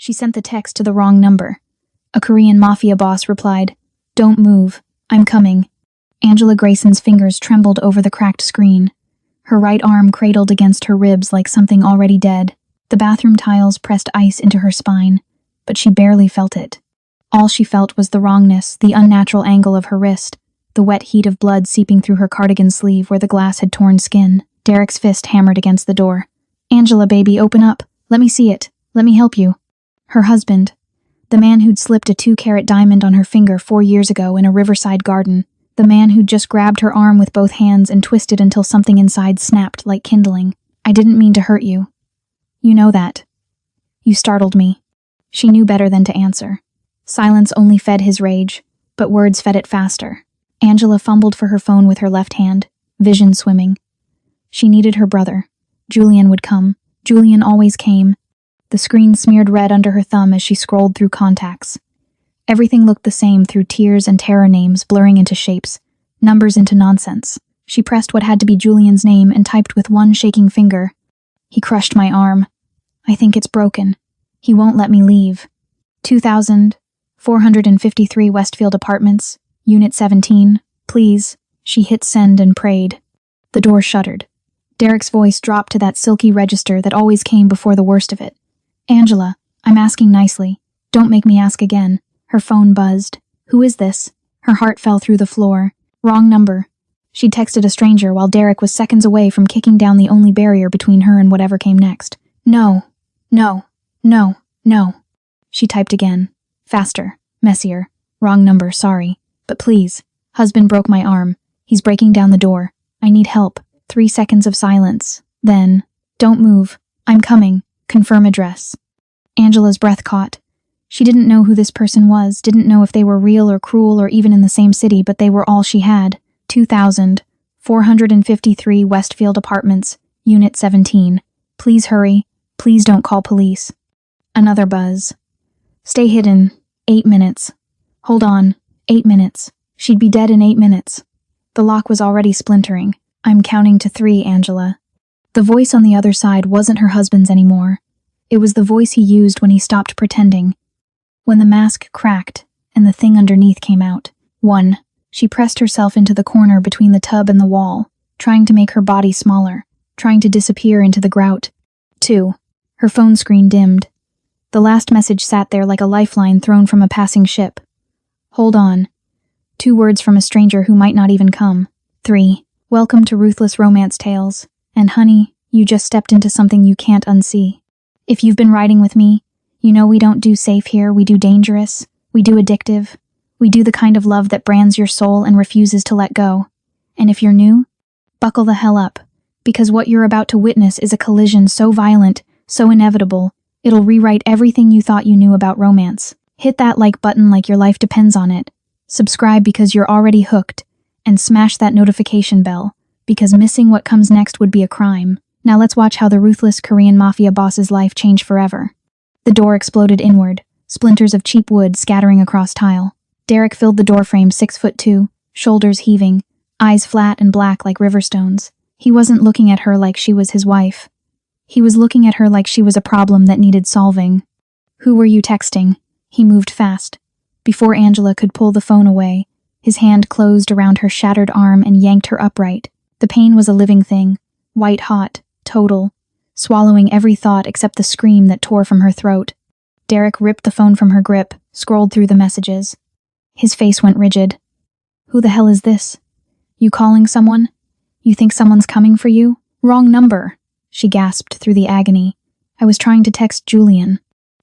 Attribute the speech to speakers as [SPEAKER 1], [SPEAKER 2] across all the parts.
[SPEAKER 1] She sent the text to the wrong number. A Korean Mafia boss replied, "Don't move. I'm coming." Angela Grayson's fingers trembled over the cracked screen. Her right arm cradled against her ribs like something already dead. The bathroom tiles pressed ice into her spine, but she barely felt it. All she felt was the wrongness, the unnatural angle of her wrist, the wet heat of blood seeping through her cardigan sleeve where the glass had torn skin. Derek's fist hammered against the door. "Angela, baby, open up. Let me see it. Let me help you." Her husband, the man who'd slipped a 2-carat diamond on her finger 4 years ago in a riverside garden, the man who'd just grabbed her arm with both hands and twisted until something inside snapped like kindling. "I didn't mean to hurt you. You know that. You startled me." She knew better than to answer. Silence only fed his rage, but words fed it faster. Angela fumbled for her phone with her left hand, vision swimming. She needed her brother. Julian would come. Julian always came. The screen smeared red under her thumb as she scrolled through contacts. Everything looked the same through tears and terror names blurring into shapes, numbers into nonsense. She pressed what had to be Julian's name and typed with one shaking finger. "He crushed my arm. I think it's broken. He won't let me leave. 2453 Westfield Apartments, Unit 17, please." She hit send and prayed. The door shuttered. Derek's voice dropped to that silky register that always came before the worst of it. "Angela, I'm asking nicely. Don't make me ask again." Her phone buzzed. "Who is this?" Her heart fell through the floor. Wrong number. She'd texted a stranger while Derek was seconds away from kicking down the only barrier between her and whatever came next. "No. No. No. No." She typed again. Faster. Messier. "Wrong number, sorry. But please. Husband broke my arm. He's breaking down the door. I need help." 3 seconds of silence. Then, "Don't move. I'm coming. Confirm address." Angela's breath caught. She didn't know who this person was, didn't know if they were real or cruel or even in the same city, but they were all she had. 2453 Westfield Apartments, Unit 17. Please hurry. Please don't call police. Another buzz. "Stay hidden. 8 minutes. Hold on. 8 minutes. She'd be dead in 8 minutes." The lock was already splintering. "I'm counting to 3, Angela." The voice on the other side wasn't her husband's anymore. It was the voice he used when he stopped pretending. When the mask cracked and the thing underneath came out. 1. She pressed herself into the corner between the tub and the wall, trying to make her body smaller, trying to disappear into the grout. 2. Her phone screen dimmed. The last message sat there like a lifeline thrown from a passing ship. "Hold on." 2 words from a stranger who might not even come. 3. "Welcome to Ruthless Romance Tales. And honey, you just stepped into something you can't unsee. If you've been riding with me, you know we don't do safe here, we do dangerous, we do addictive, we do the kind of love that brands your soul and refuses to let go. And if you're new, buckle the hell up, because what you're about to witness is a collision so violent, so inevitable, it'll rewrite everything you thought you knew about romance. Hit that like button like your life depends on it. Subscribe because you're already hooked, and smash that notification bell, because missing what comes next would be a crime. Now let's watch how the ruthless Korean Mafia boss's life changed forever. The door exploded inward, splinters of cheap wood scattering across tile. Derek filled the doorframe 6'2", shoulders heaving, eyes flat and black like river stones. He wasn't looking at her like she was his wife. He was looking at her like she was a problem that needed solving. "Who were you texting?" He moved fast. Before Angela could pull the phone away, his hand closed around her shattered arm and yanked her upright. The pain was a living thing, white-hot, total, swallowing every thought except the scream that tore from her throat. Derek ripped the phone from her grip, scrolled through the messages. His face went rigid. "Who the hell is this? You calling someone? You think someone's coming for you? Wrong number," she gasped through the agony. "I was trying to text Julian."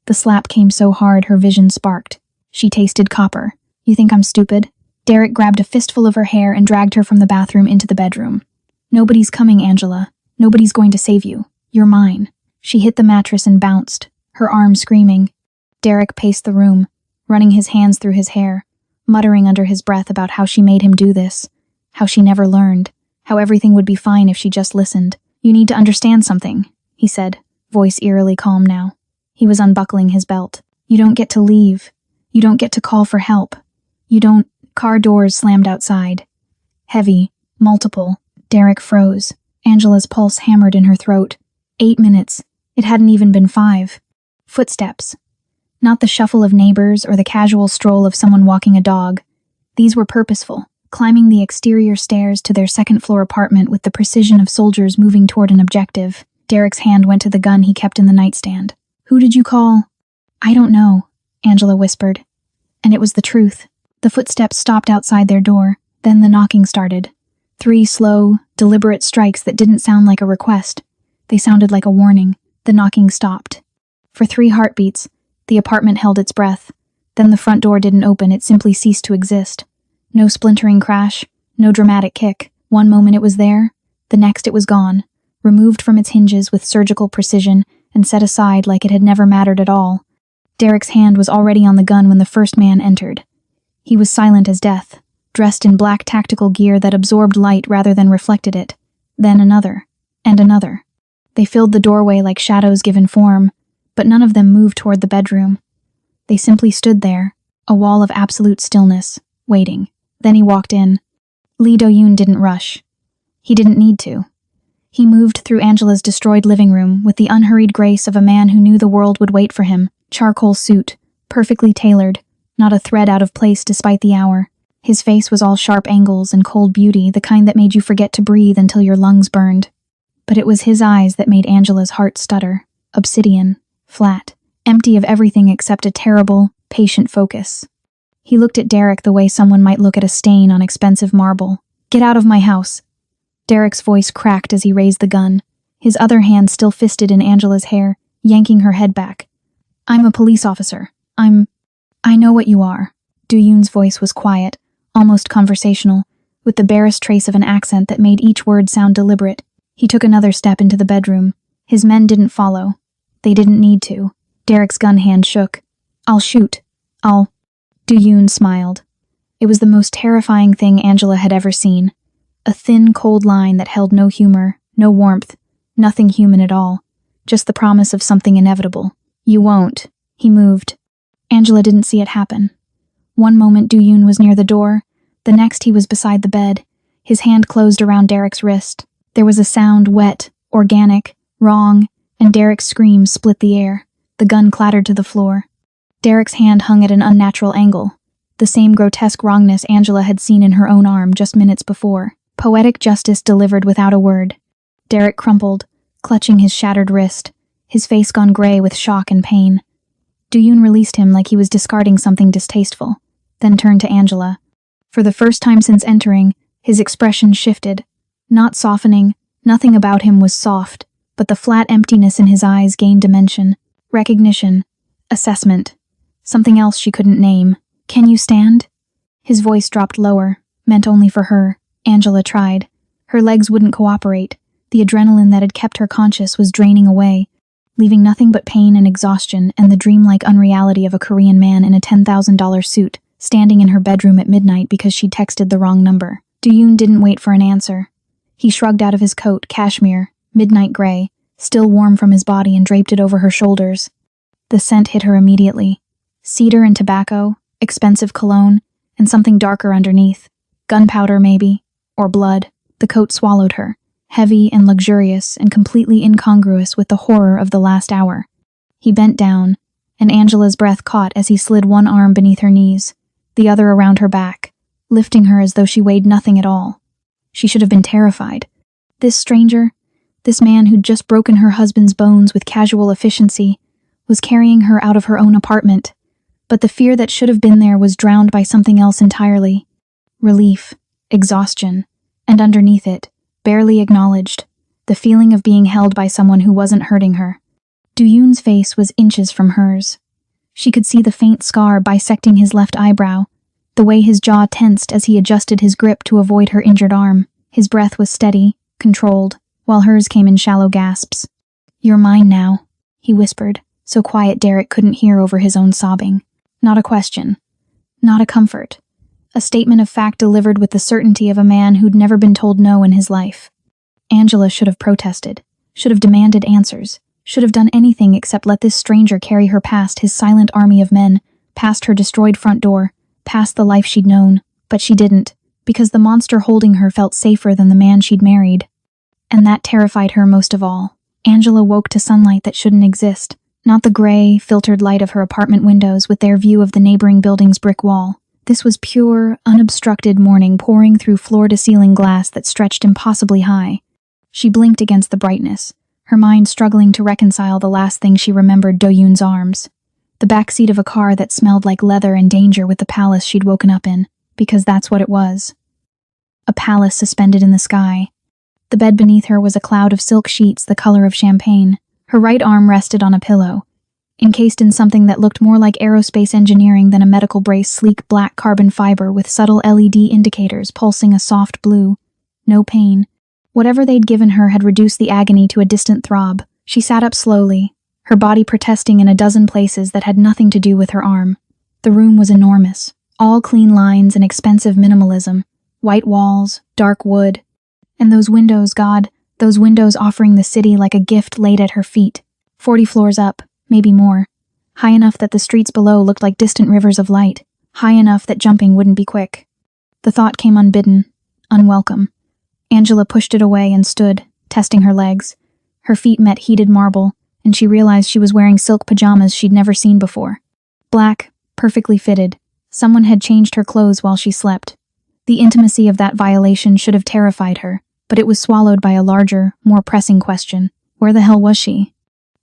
[SPEAKER 1] The slap came so hard her vision sparked. She tasted copper. "You think I'm stupid?" Derek grabbed a fistful of her hair and dragged her from the bathroom into the bedroom. "Nobody's coming, Angela. Nobody's going to save you. You're mine." She hit the mattress and bounced, her arm screaming. Derek paced the room, running his hands through his hair, muttering under his breath about how she made him do this, how she never learned, how everything would be fine if she just listened. "You need to understand something," he said, voice eerily calm now. He was unbuckling his belt. "You don't get to leave. You don't get to call for help. You don't—" Car doors slammed outside. Heavy, multiple. Derek froze. Angela's pulse hammered in her throat. 8 minutes. It hadn't even been 5. Footsteps. Not the shuffle of neighbors or the casual stroll of someone walking a dog. These were purposeful, climbing the exterior stairs to their second-floor apartment with the precision of soldiers moving toward an objective. Derek's hand went to the gun he kept in the nightstand. "Who did you call?" "I don't know," Angela whispered. And it was the truth. The footsteps stopped outside their door, then the knocking started. 3 slow, deliberate strikes that didn't sound like a request. They sounded like a warning. The knocking stopped. For 3 heartbeats, the apartment held its breath. Then the front door didn't open, it simply ceased to exist. No splintering crash, no dramatic kick. One moment it was there, the next it was gone, removed from its hinges with surgical precision and set aside like it had never mattered at all. Derek's hand was already on the gun when the first man entered. He was silent as death, dressed in black tactical gear that absorbed light rather than reflected it. Then another, and another. They filled the doorway like shadows given form, but none of them moved toward the bedroom. They simply stood there, a wall of absolute stillness, waiting. Then he walked in. Lee Do-yoon didn't rush. He didn't need to. He moved through Angela's destroyed living room with the unhurried grace of a man who knew the world would wait for him. Charcoal suit, perfectly tailored, not a thread out of place despite the hour. His face was all sharp angles and cold beauty, the kind that made you forget to breathe until your lungs burned. But it was his eyes that made Angela's heart stutter. Obsidian, flat, empty of everything except a terrible, patient focus. He looked at Derek the way someone might look at a stain on expensive marble. "Get out of my house." Derek's voice cracked as he raised the gun, his other hand still fisted in Angela's hair, yanking her head back. "I'm a police officer. I know what you are." Do-yoon's voice was quiet, almost conversational, with the barest trace of an accent that made each word sound deliberate. He took another step into the bedroom. His men didn't follow. They didn't need to. Derek's gun hand shook. "I'll shoot. Do-yoon smiled. It was the most terrifying thing Angela had ever seen. A thin, cold line that held no humor, no warmth, nothing human at all. Just the promise of something inevitable. "You won't." He moved. Angela didn't see it happen. One moment Do-yoon was near the door, the next he was beside the bed. His hand closed around Derek's wrist. There was a sound, wet, organic, wrong, and Derek's scream split the air. The gun clattered to the floor. Derek's hand hung at an unnatural angle, the same grotesque wrongness Angela had seen in her own arm just minutes before. Poetic justice delivered without a word. Derek crumpled, clutching his shattered wrist, his face gone gray with shock and pain. Do-yoon released him like he was discarding something distasteful, then turned to Angela. For the first time since entering, his expression shifted. Not softening, nothing about him was soft, but the flat emptiness in his eyes gained dimension, recognition, assessment. Something else she couldn't name. "Can you stand?" His voice dropped lower, meant only for her. Angela tried. Her legs wouldn't cooperate. The adrenaline that had kept her conscious was draining away, leaving nothing but pain and exhaustion and the dreamlike unreality of a Korean man in a $10,000 suit, standing in her bedroom at midnight because she'd texted the wrong number. Do-yoon didn't wait for an answer. He shrugged out of his coat, cashmere, midnight gray, still warm from his body, and draped it over her shoulders. The scent hit her immediately. Cedar and tobacco, expensive cologne, and something darker underneath. Gunpowder, maybe, or blood. The coat swallowed her, heavy and luxurious and completely incongruous with the horror of the last hour. He bent down, and Angela's breath caught as he slid one arm beneath her knees, the other around her back, lifting her as though she weighed nothing at all. She should have been terrified. This stranger, this man who'd just broken her husband's bones with casual efficiency, was carrying her out of her own apartment. But the fear that should have been there was drowned by something else entirely. Relief, exhaustion, and underneath it, barely acknowledged, the feeling of being held by someone who wasn't hurting her. Do-yoon's face was inches from hers. She could see the faint scar bisecting his left eyebrow, the way his jaw tensed as he adjusted his grip to avoid her injured arm. His breath was steady, controlled, while hers came in shallow gasps. "You're mine now," he whispered, so quiet Derek couldn't hear over his own sobbing. Not a question. Not a comfort. A statement of fact delivered with the certainty of a man who'd never been told no in his life. Angela should have protested, should have demanded answers, should have done anything except let this stranger carry her past his silent army of men, past her destroyed front door, past the life she'd known. But she didn't, because the monster holding her felt safer than the man she'd married. And that terrified her most of all. Angela woke to sunlight that shouldn't exist, Not the gray, filtered light of her apartment windows with their view of the neighboring building's brick wall. This was pure, unobstructed morning pouring through floor-to-ceiling glass that stretched impossibly high. She blinked against the brightness, her mind struggling to reconcile the last thing she remembered Do-yoon's arms. The back seat of a car that smelled like leather and danger with the palace she'd woken up in, because that's what it was. A palace suspended in the sky. The bed beneath her was a cloud of silk sheets the color of champagne. Her right arm rested on a pillow, encased in something that looked more like aerospace engineering than a medical brace, sleek black carbon fiber with subtle LED indicators pulsing a soft blue. No pain. Whatever they'd given her had reduced the agony to a distant throb. She sat up slowly, her body protesting in a dozen places that had nothing to do with her arm. The room was enormous, all clean lines and expensive minimalism, white walls, dark wood, and those windows, God, those windows offering the city like a gift laid at her feet. 40 floors up, maybe more. High enough that the streets below looked like distant rivers of light, high enough that jumping wouldn't be quick. The thought came unbidden, unwelcome. Angela pushed it away and stood, testing her legs. Her feet met heated marble, and she realized she was wearing silk pajamas she'd never seen before. Black, perfectly fitted. Someone had changed her clothes while she slept. The intimacy of that violation should have terrified her, but it was swallowed by a larger, more pressing question. Where the hell was she?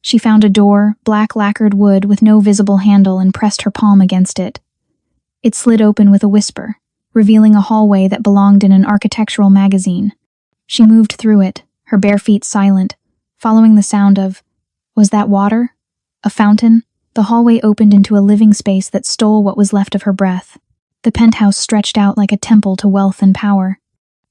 [SPEAKER 1] She found a door, black lacquered wood with no visible handle, and pressed her palm against it. It slid open with a whisper, revealing a hallway that belonged in an architectural magazine. She moved through it, her bare feet silent, following the sound of, was that water? A fountain? The hallway opened into a living space that stole what was left of her breath. The penthouse stretched out like a temple to wealth and power.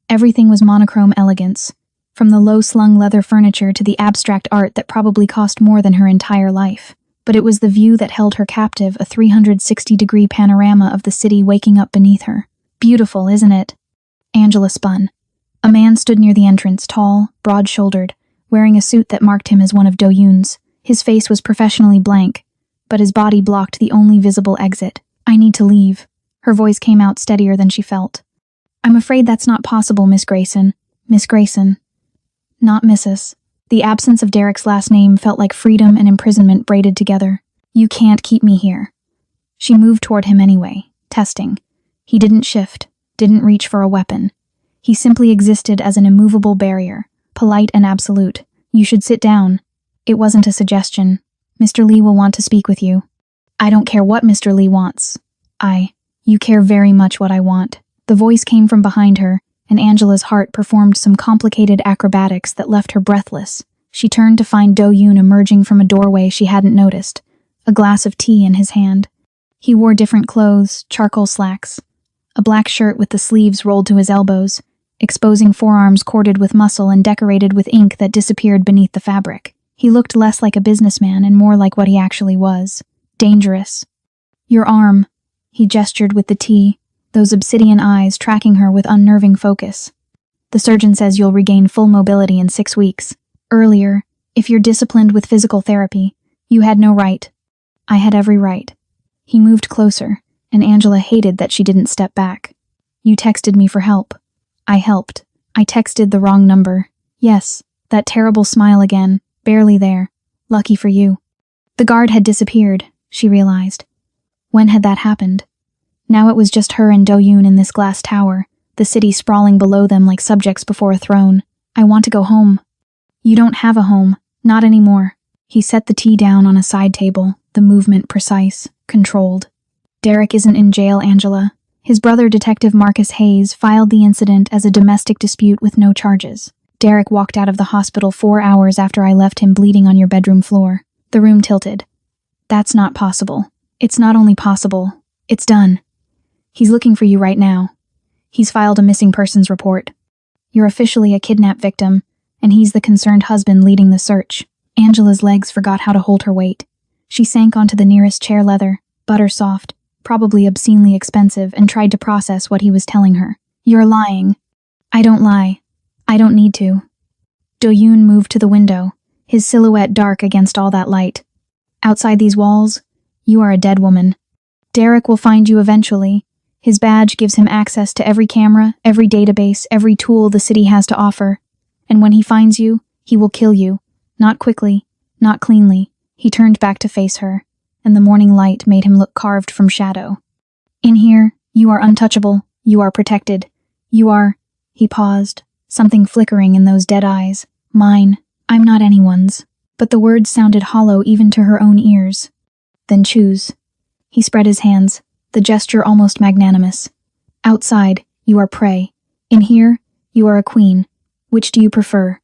[SPEAKER 1] Everything was monochrome elegance, from the low-slung leather furniture to the abstract art that probably cost more than her entire life. But it was the view that held her captive, a 360-degree panorama of the city waking up beneath her. Beautiful, isn't it? Angela spun. A man stood near the entrance, tall, broad-shouldered, wearing a suit that marked him as one of Do-yoon's. His face was professionally blank, but his body blocked the only visible exit. I need to leave. Her voice came out steadier than she felt. I'm afraid that's not possible, Miss Grayson. Miss Grayson. Not Mrs. The absence of Derek's last name felt like freedom and imprisonment braided together. You can't keep me here. She moved toward him anyway, testing. He didn't shift, didn't reach for a weapon. He simply existed as an immovable barrier, polite and absolute. You should sit down. It wasn't a suggestion. Mr. Lee will want to speak with you. I don't care what Mr. Lee wants. You care very much what I want. The voice came from behind her, and Angela's heart performed some complicated acrobatics that left her breathless. She turned to find Do-yoon emerging from a doorway she hadn't noticed, a glass of tea in his hand. He wore different clothes, charcoal slacks, a black shirt with the sleeves rolled to his elbows, exposing forearms corded with muscle and decorated with ink that disappeared beneath the fabric. He looked less like a businessman and more like what he actually was. Dangerous. Your arm. He gestured with the tea, those obsidian eyes tracking her with unnerving focus. The surgeon says you'll regain full mobility in 6 weeks. Earlier, if you're disciplined with physical therapy, you had no right. I had every right. He moved closer, and Angela hated that she didn't step back. You texted me for help. I helped. I texted the wrong number. Yes, that terrible smile again, barely there. Lucky for you. The guard had disappeared, she realized. When had that happened? Now it was just her and Do-yoon in this glass tower, the city sprawling below them like subjects before a throne. I want to go home. You don't have a home. Not anymore. He set the tea down on a side table, the movement precise, controlled. Derek isn't in jail, Angela. His brother, Detective Marcus Hayes, filed the incident as a domestic dispute with no charges. Derek walked out of the hospital 4 hours after I left him bleeding on your bedroom floor. The room tilted. That's not possible. It's not only possible, it's done. He's looking for you right now. He's filed a missing persons report. You're officially a kidnap victim, and he's the concerned husband leading the search. Angela's legs forgot how to hold her weight. She sank onto the nearest chair leather, butter soft, probably obscenely expensive, and tried to process what he was telling her. You're lying. I don't lie. I don't need to. Do-yoon moved to the window, his silhouette dark against all that light. Outside these walls, you are a dead woman. Derek will find you eventually. His badge gives him access to every camera, every database, every tool the city has to offer. And when he finds you, he will kill you. Not quickly, not cleanly, He turned back to face her, and the morning light made him look carved from shadow. In here, you are untouchable, you are protected. You are— He paused, something flickering in those dead eyes. Mine. I'm not anyone's. But the words sounded hollow even to her own ears. Then choose. He spread his hands, the gesture almost magnanimous. Outside, you are prey. In here, you are a queen. Which do you prefer?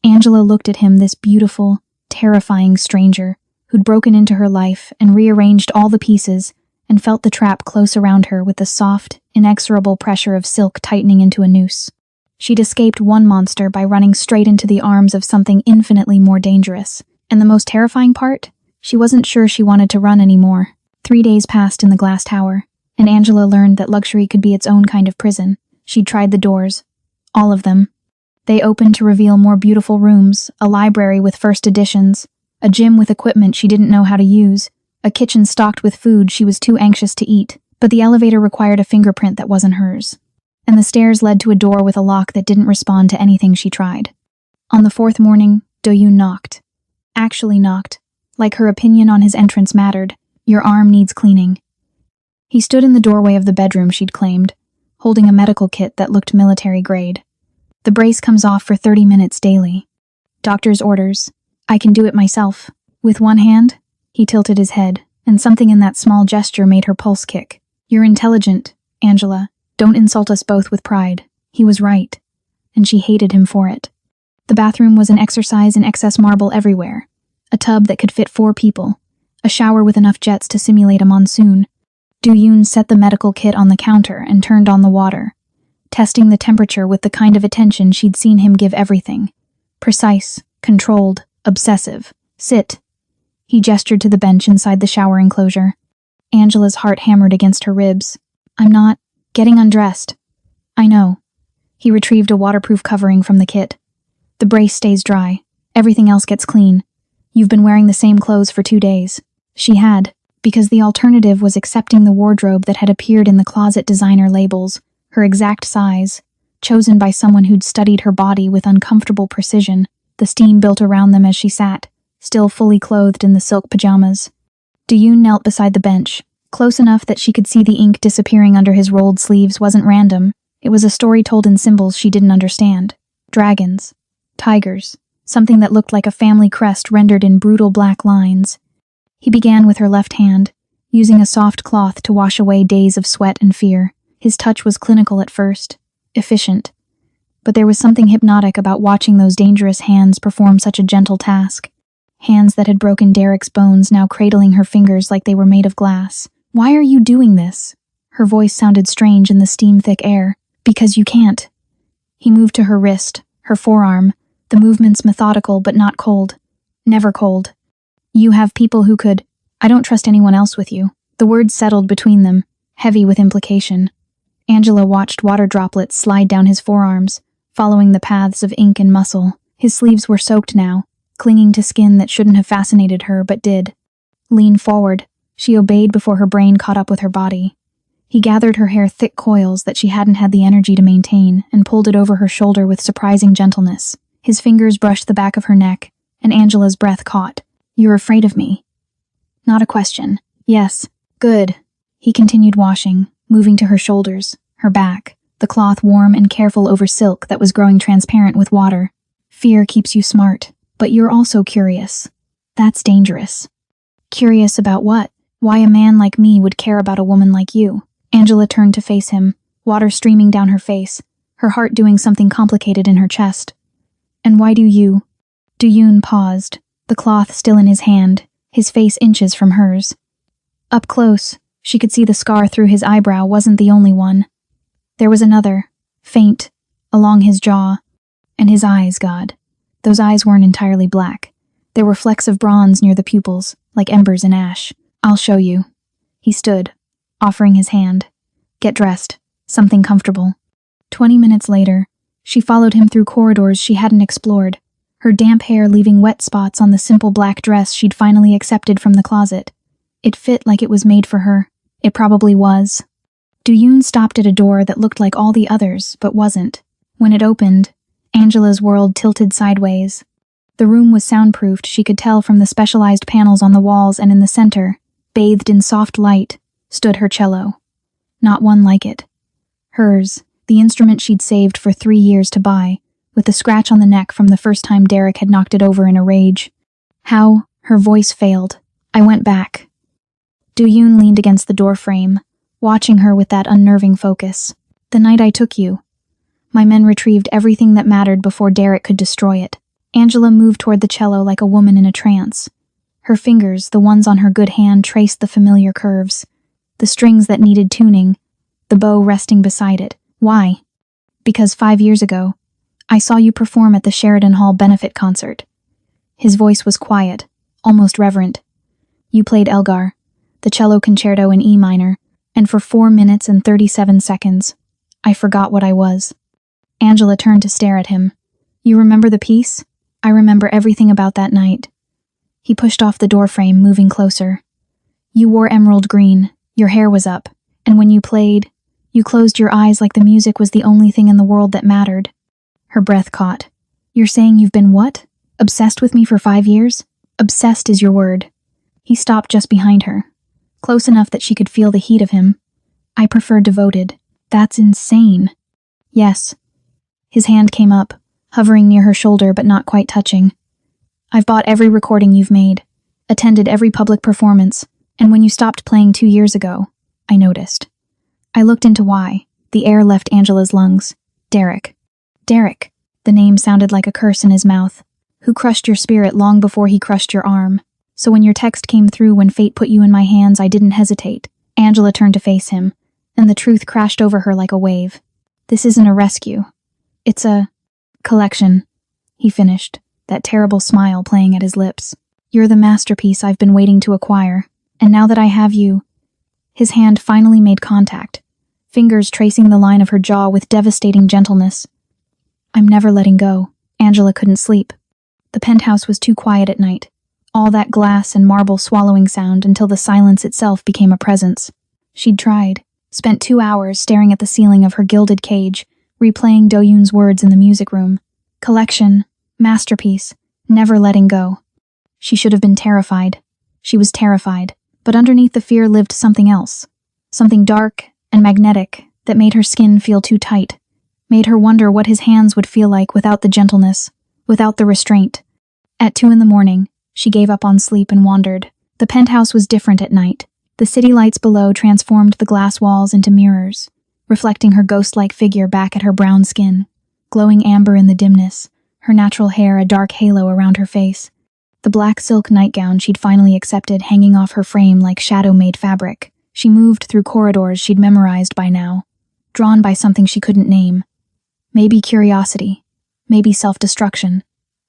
[SPEAKER 1] Angela looked at him, this beautiful, terrifying stranger, who'd broken into her life and rearranged all the pieces, and felt the trap close around her with the soft, inexorable pressure of silk tightening into a noose. She'd escaped one monster by running straight into the arms of something infinitely more dangerous. And the most terrifying part? She wasn't sure she wanted to run anymore. 3 days passed in the glass tower, and Angela learned that luxury could be its own kind of prison. She'd tried the doors. All of them. They opened to reveal more beautiful rooms, a library with first editions, a gym with equipment she didn't know how to use, a kitchen stocked with food she was too anxious to eat, but the elevator required a fingerprint that wasn't hers. And the stairs led to a door with a lock that didn't respond to anything she tried. On the 4th morning, Do-yoon knocked. Actually knocked, like her opinion on his entrance mattered. Your arm needs cleaning. He stood in the doorway of the bedroom she'd claimed, holding a medical kit that looked military grade. The brace comes off for 30 minutes daily. Doctor's orders. I can do it myself. With one hand, he tilted his head, and something in that small gesture made her pulse kick. You're intelligent, Angela. Don't insult us both with pride. He was right, and she hated him for it. The bathroom was an exercise in excess marble everywhere. A tub that could fit 4 people. A shower with enough jets to simulate a monsoon. Do-yoon set the medical kit on the counter and turned on the water, testing the temperature with the kind of attention she'd seen him give everything. Precise, controlled, obsessive. Sit. He gestured to the bench inside the shower enclosure. Angela's heart hammered against her ribs. I'm not getting undressed. I know. He retrieved a waterproof covering from the kit. The brace stays dry. Everything else gets clean. You've been wearing the same clothes for 2 days. She had, because the alternative was accepting the wardrobe that had appeared in the closet designer labels, her exact size, chosen by someone who'd studied her body with uncomfortable precision. The steam built around them as she sat, still fully clothed in the silk pajamas. Do-yoon knelt beside the bench. Close enough that she could see the ink disappearing under his rolled sleeves wasn't random. It was a story told in symbols she didn't understand. Dragons. Tigers. Something that looked like a family crest rendered in brutal black lines. He began with her left hand, using a soft cloth to wash away days of sweat and fear. His touch was clinical at first, efficient. But there was something hypnotic about watching those dangerous hands perform such a gentle task. Hands that had broken Derek's bones now cradling her fingers like they were made of glass. Why are you doing this? Her voice sounded strange in the steam-thick air. Because you can't. He moved to her wrist, her forearm, the movements methodical but not cold. Never cold. You have people who could— I don't trust anyone else with you. The words settled between them, heavy with implication. Angela watched water droplets slide down his forearms, following the paths of ink and muscle. His sleeves were soaked now, clinging to skin that shouldn't have fascinated her but did. Lean forward. She obeyed before her brain caught up with her body. He gathered her hair thick coils that she hadn't had the energy to maintain and pulled it over her shoulder with surprising gentleness. His fingers brushed the back of her neck, and Angela's breath caught. You're afraid of me. Not a question. Yes. Good. He continued washing, moving to her shoulders, her back, the cloth warm and careful over silk that was growing transparent with water. Fear keeps you smart, but you're also curious. That's dangerous. Curious about what? Why a man like me would care about a woman like you? Angela turned to face him, water streaming down her face, her heart doing something complicated in her chest. And why do you? Do-yoon paused, the cloth still in his hand, his face inches from hers. Up close, she could see the scar through his eyebrow wasn't the only one. There was another, faint, along his jaw. And his eyes, God. Those eyes weren't entirely black. There were flecks of bronze near the pupils, like embers in ash. I'll show you. He stood, offering his hand. Get dressed. Something comfortable. 20 minutes later, she followed him through corridors she hadn't explored, her damp hair leaving wet spots on the simple black dress she'd finally accepted from the closet. It fit like it was made for her. It probably was. Do-yoon stopped at a door that looked like all the others, but wasn't. When it opened, Angela's world tilted sideways. The room was soundproofed, she could tell from the specialized panels on the walls, and in the center, bathed in soft light, stood her cello. Not one like it. Hers, the instrument she'd saved for 3 years to buy, with the scratch on the neck from the first time Derek had knocked it over in a rage. How? Her voice failed. I went back. Du-Yoon leaned against the doorframe, watching her with that unnerving focus. The night I took you. My men retrieved everything that mattered before Derek could destroy it. Angela moved toward the cello like a woman in a trance. Her fingers, the ones on her good hand, traced the familiar curves. The strings that needed tuning, the bow resting beside it. Why? Because 5 years ago, I saw you perform at the Sheridan Hall benefit concert. His voice was quiet, almost reverent. You played Elgar, the cello concerto in E minor, and for 4 minutes and 37 seconds, I forgot what I was. Angela turned to stare at him. You remember the piece? I remember everything about that night. He pushed off the doorframe, moving closer. You wore emerald green, your hair was up, and when you played, you closed your eyes like the music was the only thing in the world that mattered. Her breath caught. You're saying you've been what? Obsessed with me for 5 years? Obsessed is your word. He stopped just behind her, close enough that she could feel the heat of him. I prefer devoted. That's insane. Yes. His hand came up, hovering near her shoulder but not quite touching. I've bought every recording you've made, attended every public performance, and when you stopped playing 2 years ago, I noticed. I looked into why. The air left Angela's lungs. Derek. Derek. The name sounded like a curse in his mouth. Who crushed your spirit long before he crushed your arm. So when your text came through when fate put you in my hands, I didn't hesitate. Angela turned to face him, and the truth crashed over her like a wave. This isn't a rescue. It's a collection, he finished, that terrible smile playing at his lips. You're the masterpiece I've been waiting to acquire, and now that I have you... His hand finally made contact, fingers tracing the line of her jaw with devastating gentleness. I'm never letting go. Angela couldn't sleep. The penthouse was too quiet at night. All that glass and marble swallowing sound until the silence itself became a presence. She'd tried, spent 2 hours staring at the ceiling of her gilded cage, replaying Do-Yoon's words in the music room. Collection, masterpiece, never letting go. She should have been terrified. She was terrified, but underneath the fear lived something else. Something dark and magnetic that made her skin feel too tight, made her wonder what his hands would feel like without the gentleness, without the restraint. At 2 a.m, she gave up on sleep and wandered. The penthouse was different at night. The city lights below transformed the glass walls into mirrors, reflecting her ghost-like figure back at her brown skin, glowing amber in the dimness, her natural hair a dark halo around her face. The black silk nightgown she'd finally accepted hanging off her frame like shadow-made fabric. She moved through corridors she'd memorized by now, drawn by something she couldn't name. Maybe curiosity, maybe self-destruction,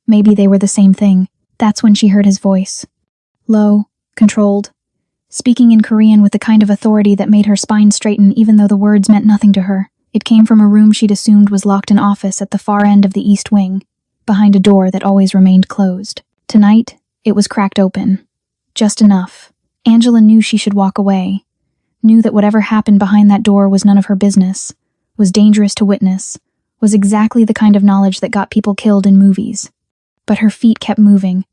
[SPEAKER 1] maybe they were the same thing. That's when she heard his voice. Low, controlled, speaking in Korean with the kind of authority that made her spine straighten even though the words meant nothing to her. It came from a room she'd assumed was locked an office at the far end of the east wing, behind a door that always remained closed. Tonight, it was cracked open. Just enough. Angela knew she should walk away, knew that whatever happened behind that door was none of her business, was dangerous to witness, was exactly the kind of knowledge that got people killed in movies. But her feet kept moving,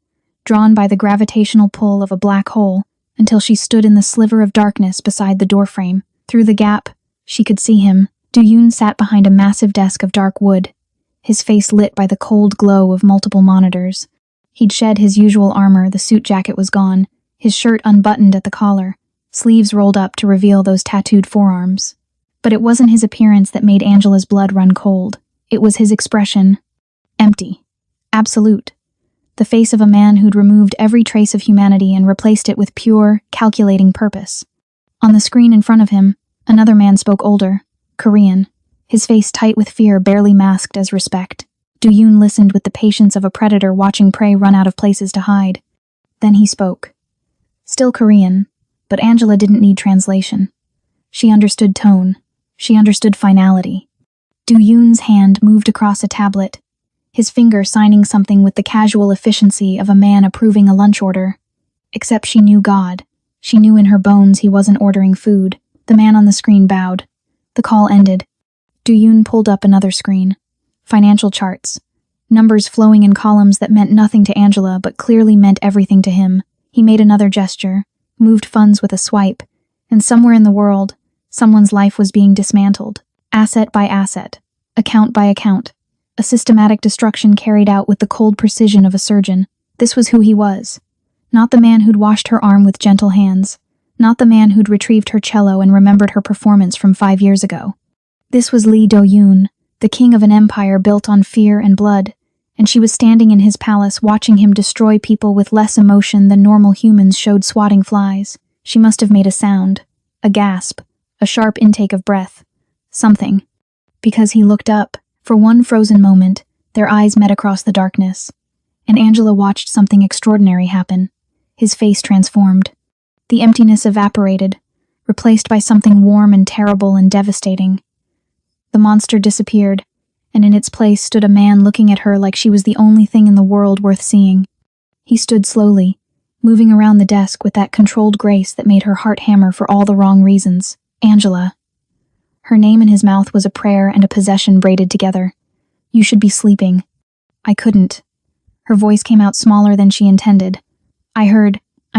[SPEAKER 1] drawn by the gravitational pull of a black hole, until she stood in the sliver of darkness beside the doorframe. Through the gap, she could see him. Do-Yoon sat behind a massive desk of dark wood, his face lit by the cold glow of multiple monitors. He'd shed his usual armor, the suit jacket was gone, his shirt unbuttoned at the collar, sleeves rolled up to reveal those tattooed forearms. But it wasn't his appearance that made Angela's blood run cold. It was his expression. Empty. Absolute. The face of a man who'd removed every trace of humanity and replaced it with pure, calculating purpose. On the screen in front of him, another man spoke older, Korean, his face tight with fear barely masked as respect. Do-Yoon listened with the patience of a predator watching prey run out of places to hide. Then he spoke. Still Korean, but Angela didn't need translation. She understood tone. She understood finality. Do-Yoon's hand moved across a tablet, his finger signing something with the casual efficiency of a man approving a lunch order. Except she knew God. She knew in her bones he wasn't ordering food. The man on the screen bowed. The call ended. Do-Yoon pulled up another screen. Financial charts. numbers flowing in columns that meant nothing to Angela but clearly meant everything to him. He made another gesture, moved funds with a swipe, and somewhere in the world, someone's life was being dismantled, asset by asset, account by account, a systematic destruction carried out with the cold precision of a surgeon. This was who he was. Not the man who'd washed her arm with gentle hands, not the man who'd retrieved her cello and remembered her performance from 5 years ago. This was Lee Do-yoon, the king of an empire built on fear and blood, and she was standing in his palace watching him destroy people with less emotion than normal humans showed swatting flies. She must have made a sound, a gasp, a sharp intake of breath, something. Because he looked up. For one frozen moment, their eyes met across the darkness, and Angela watched something extraordinary happen. His face transformed. The emptiness evaporated, replaced by something warm and terrible and devastating. The monster disappeared, and in its place stood a man looking at her like she was the only thing in the world worth seeing. He stood slowly, moving around the desk with that controlled grace that made her heart hammer for all the wrong reasons. Angela. Her name in his mouth was a prayer and a possession braided together. You should be sleeping. I couldn't. Her voice came out smaller than she intended. I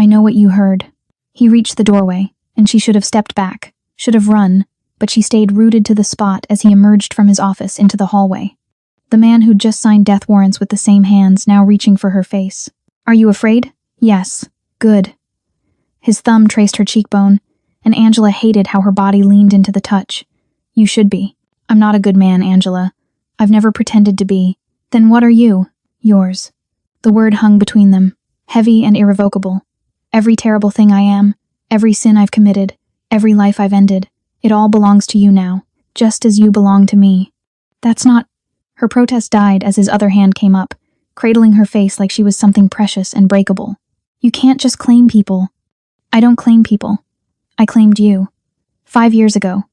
[SPEAKER 1] know what you heard. He reached the doorway, and she should have stepped back, should have run, but she stayed rooted to the spot as he emerged from his office into the hallway. The man who'd just signed death warrants with the same hands now reaching for her face. Are you afraid? Yes. Good. His thumb traced her cheekbone, and Angela hated how her body leaned into the touch. You should be. I'm not a good man, Angela. I've never pretended to be. Then what are you? Yours. The word hung between them, heavy and irrevocable. Every terrible thing I am, every sin I've committed, every life I've ended, it all belongs to you now, just as you belong to me. That's not... Her protest died as his other hand came up, cradling her face like she was something precious and breakable. You can't just claim people. I don't claim people. I claimed you. 5 years ago.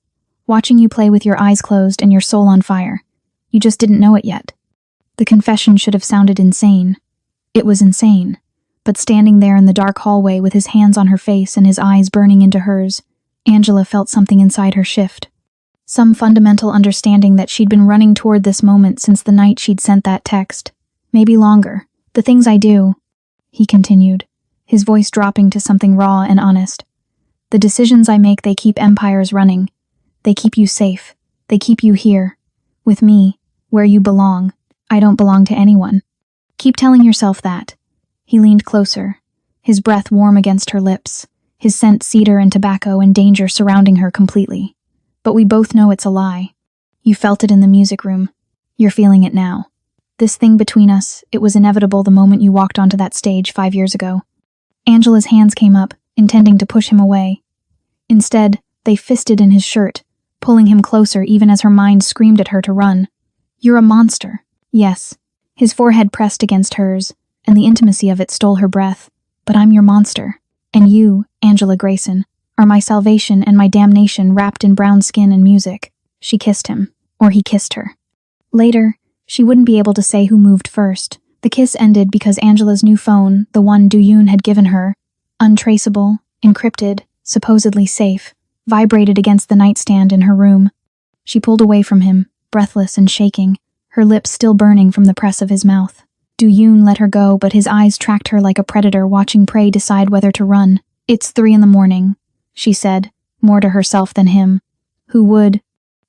[SPEAKER 1] Watching you play with your eyes closed and your soul on fire. You just didn't know it yet. The confession should have sounded insane. It was insane. But standing there in the dark hallway with his hands on her face and his eyes burning into hers, Angela felt something inside her shift. Some fundamental understanding that she'd been running toward this moment since the night she'd sent that text. Maybe longer. The things I do, he continued, his voice dropping to something raw and honest. The decisions I make, they keep empires running. They keep you safe. They keep you here. With me, where you belong. I don't belong to anyone. Keep telling yourself that. He leaned closer, his breath warm against her lips, his scent cedar and tobacco and danger surrounding her completely. But we both know it's a lie. You felt it in the music room. You're feeling it now. This thing between us, it was inevitable the moment you walked onto that stage 5 years ago. Angela's hands came up, intending to push him away. Instead, they fisted in his shirt, pulling him closer even as her mind screamed at her to run. You're a monster. Yes. His forehead pressed against hers, and the intimacy of it stole her breath. But I'm your monster. And you, Angela Grayson, are my salvation and my damnation wrapped in brown skin and music. She kissed him, or he kissed her. Later, she wouldn't be able to say who moved first. The kiss ended because Angela's new phone, the one Do-yoon had given her, untraceable, encrypted, supposedly safe, vibrated against the nightstand in her room. She pulled away from him, breathless and shaking, her lips still burning from the press of his mouth. Do-yoon let her go, but his eyes tracked her like a predator watching prey decide whether to run. It's 3 a.m, she said, more to herself than him. Who would?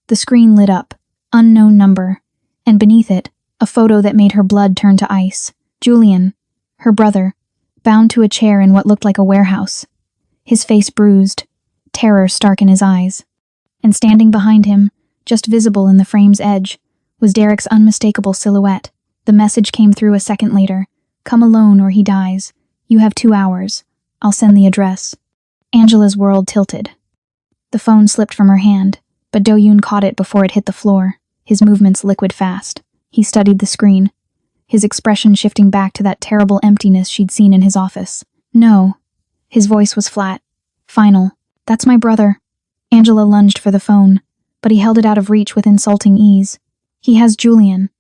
[SPEAKER 1] The screen lit up, unknown number, and beneath it, a photo that made her blood turn to ice. Julian, her brother, bound to a chair in what looked like a warehouse. His face bruised, terror stark in his eyes. And standing behind him, just visible in the frame's edge, was Derek's unmistakable silhouette. The message came through a second later. Come alone or he dies. You have 2 hours. I'll send the address. Angela's world tilted. The phone slipped from her hand, but Do-yoon caught it before it hit the floor, his movements liquid fast. He studied the screen, his expression shifting back to that terrible emptiness she'd seen in his office. No. His voice was flat. Final. That's my brother. Angela lunged for the phone, but he held it out of reach with insulting ease. He has Julian.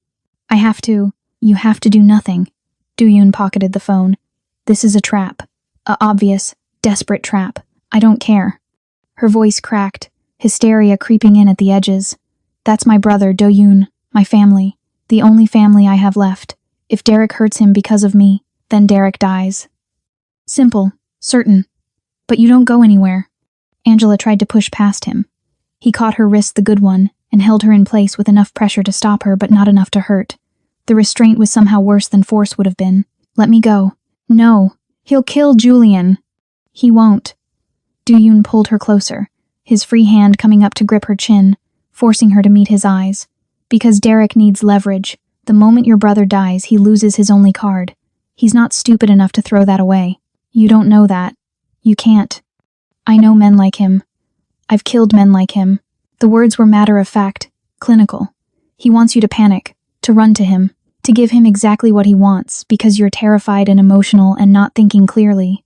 [SPEAKER 1] You have to do nothing. Do-yoon pocketed the phone. This is a trap. A obvious, desperate trap. I don't care. Her voice cracked, hysteria creeping in at the edges. That's my brother, Do-yoon. My family. The only family I have left. If Derek hurts him because of me, then Derek dies. Simple, certain. But you don't go anywhere. Angela tried to push past him. He caught her wrist, the good one, and held her in place with enough pressure to stop her, but not enough to hurt. The restraint was somehow worse than force would have been. Let me go. No. He'll kill Julian. He won't. Do-yoon pulled her closer, his free hand coming up to grip her chin, forcing her to meet his eyes. Because Derek needs leverage. The moment your brother dies, he loses his only card. He's not stupid enough to throw that away. You don't know that. You can't. I know men like him. I've killed men like him. The words were matter-of-fact, clinical. He wants you to panic, to run to him, to give him exactly what he wants, because you're terrified and emotional and not thinking clearly.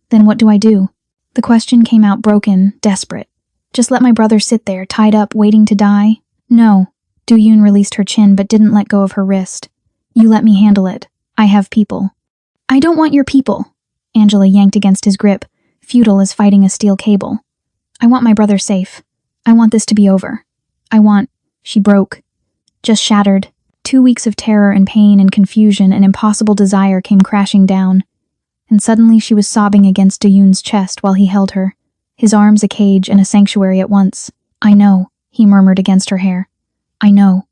[SPEAKER 1] Then what do I do? The question came out broken, desperate. Just let my brother sit there, tied up, waiting to die? No. Do-yoon released her chin but didn't let go of her wrist. You let me handle it. I have people. I don't want your people. Angela yanked against his grip, futile as fighting a steel cable. I want my brother safe. I want this to be over. She broke. Just shattered. 2 weeks of terror and pain and confusion and impossible desire came crashing down. And suddenly she was sobbing against Do-yoon's chest while he held her, his arms a cage and a sanctuary at once. I know, he murmured against her hair. I know.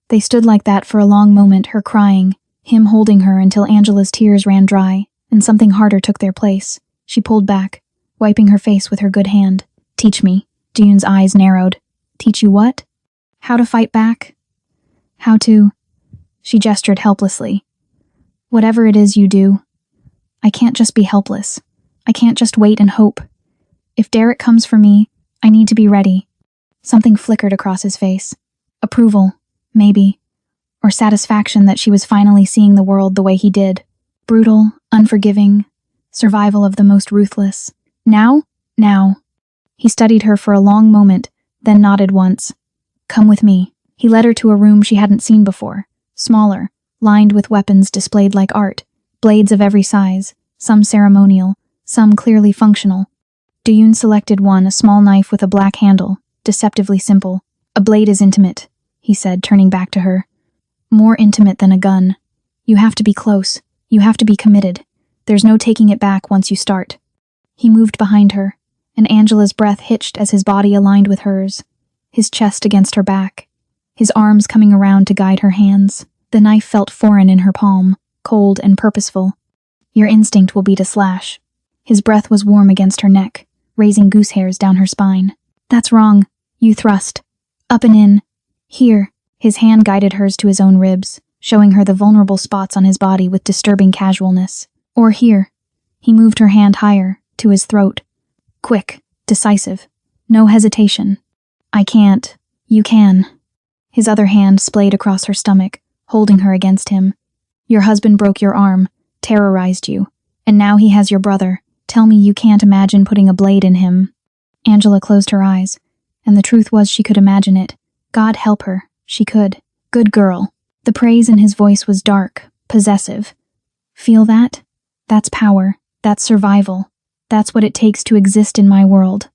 [SPEAKER 1] They stood like that for a long moment, her crying, him holding her until Angela's tears ran dry, and something harder took their place. She pulled back, wiping her face with her good hand. Teach me. Do-yoon's eyes narrowed. Teach you what? How to fight back? How to... She gestured helplessly. Whatever it is you do. I can't just be helpless. I can't just wait and hope. If Derek comes for me, I need to be ready. Something flickered across his face. Approval, maybe. Or satisfaction that she was finally seeing the world the way he did. Brutal, unforgiving, survival of the most ruthless. Now? Now. He studied her for a long moment, then nodded once. Come with me. He led her to a room she hadn't seen before. Smaller, lined with weapons displayed like art, blades of every size, some ceremonial, some clearly functional. Do-yoon selected one, a small knife with a black handle, deceptively simple. A blade is intimate, he said, turning back to her. More intimate than a gun. You have to be close. You have to be committed. There's no taking it back once you start. He moved behind her, and Angela's breath hitched as his body aligned with hers, his chest against her back, his arms coming around to guide her hands. The knife felt foreign in her palm, cold and purposeful. Your instinct will be to slash. His breath was warm against her neck, raising goose hairs down her spine. That's wrong. You thrust. Up and in. Here. His hand guided hers to his own ribs, showing her the vulnerable spots on his body with disturbing casualness. Or here. He moved her hand higher, to his throat. Quick. Decisive. No hesitation. I can't. You can. His other hand splayed across her stomach, holding her against him. Your husband broke your arm, terrorized you, and now he has your brother. Tell me you can't imagine putting a blade in him. Angela closed her eyes, and the truth was she could imagine it. God help her, she could. Good girl. The praise in his voice was dark, possessive. Feel that? That's power. That's survival. That's what it takes to exist in my world.